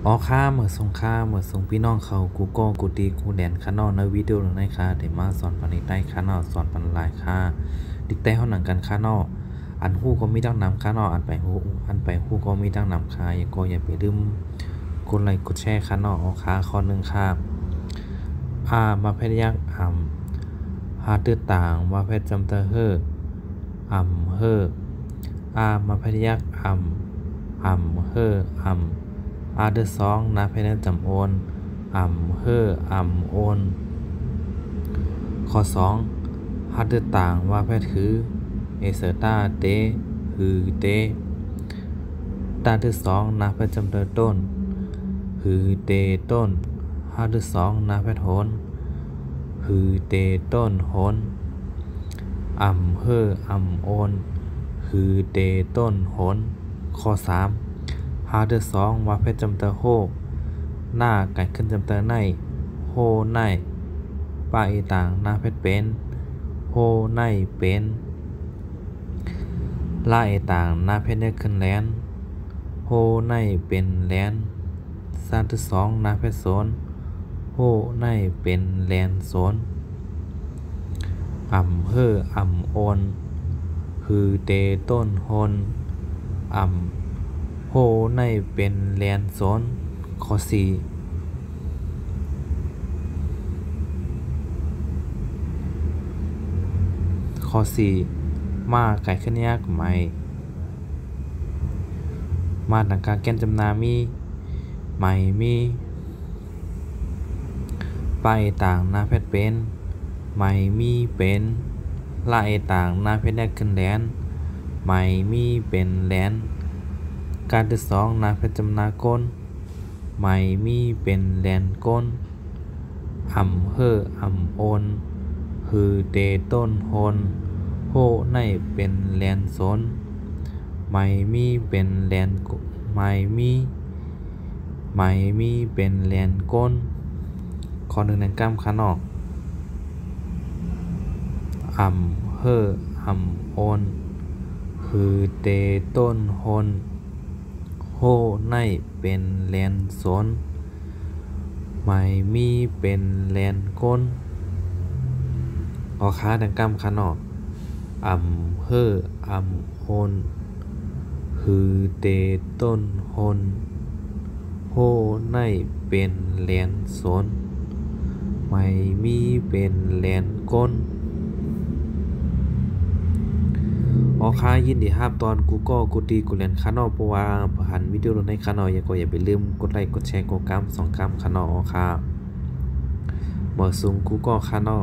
อ๋อค่าเหมือนส่งค่าเหมือนส่งพี่น้องเขากูก็กูตีกูแดนข้างนอกในวิดีโอหนึ่งในค่าเดี๋ยวมาสอนปันในใต้ข้างนอกสอนปันลายค่าดิกใต้ห้องหนังกันข้างนอกอันหู้ก็มีตั้งนำข้างนอกอันไปหู้ก็มีตั้งนำค่าอย่าไปลืมกดไลค์กดแชร์ข้างนอกอ๋อค่าข้อหนึ่งค่ามาเพชรยักษ์หาตื้อต่างมาเพชรจำเตอเฮอเฮอมาเพชรยักษ์เฮอเดอร์สองนาเพนจำโอนเฮอโอนข้อสองฮัดเดอร์ต่างว่าแพทคือเอเซอร์ตาเตฮือเตตาเดอร์สองนาเพจำเตอต้นฮือเตต้นฮัดเดอร์สองนาเพทโหนฮือเตต้นโหนเฮอโอนฮือเตต้นโหนข้อสามฮาเดอร์สองว่าเพชรจำเตอโฮหน้าไก่ขึ้นจำเตอในโฮในป้าอีต่างหน้าเพชรเป็นโฮในเป็นล่าอีต่างหน้าเพชรได้ขึ้นแลนโฮในเป็นแลนซานที่สองหน้าเพชรโซนโฮในเป็นแลนโซนเฮอโอนฮือเตต้นโฮนโฮในเป็นแลนโซนข้อสี่มาไก่ขึ้นยากไหมมาหนังการแก้นจำนามีไหมมีป้าเอต่างหน้าเพชรเป็นไหมมีเป็นล่าเอต่างหน้าเพชรได้ขึ้นแลนไหมมีเป็นแลนการที่สองนาเพชรจำนาก้นไม่มีเป็นแลนก้นเฮอโอนฮือเตต้นโฮนโฮในเป็นแลนโซนไม่มีเป็นแลนไม่มีเป็นแลนก้นข้อหนึ่งในกล้ามขานอกเฮอโอนฮือเตต้นโฮนโฮในเป็นแลนโซนไม่มีเป็นแลนก้นออค้าดังกล้ำขานอกเฮอโอนฮือเตต้นโฮนโฮในเป็นแลนโซนไม่มีเป็นแลนก้นออค่ายินดีครับตอนกูก็กูตีกูเล่นคานอเพราะว่าผ่านวิดีโอในคานออย่าไปลืมกดไลค์กดแชร์กดกำ2 กำคานออค่าเมื่อสูงกูก็คานอ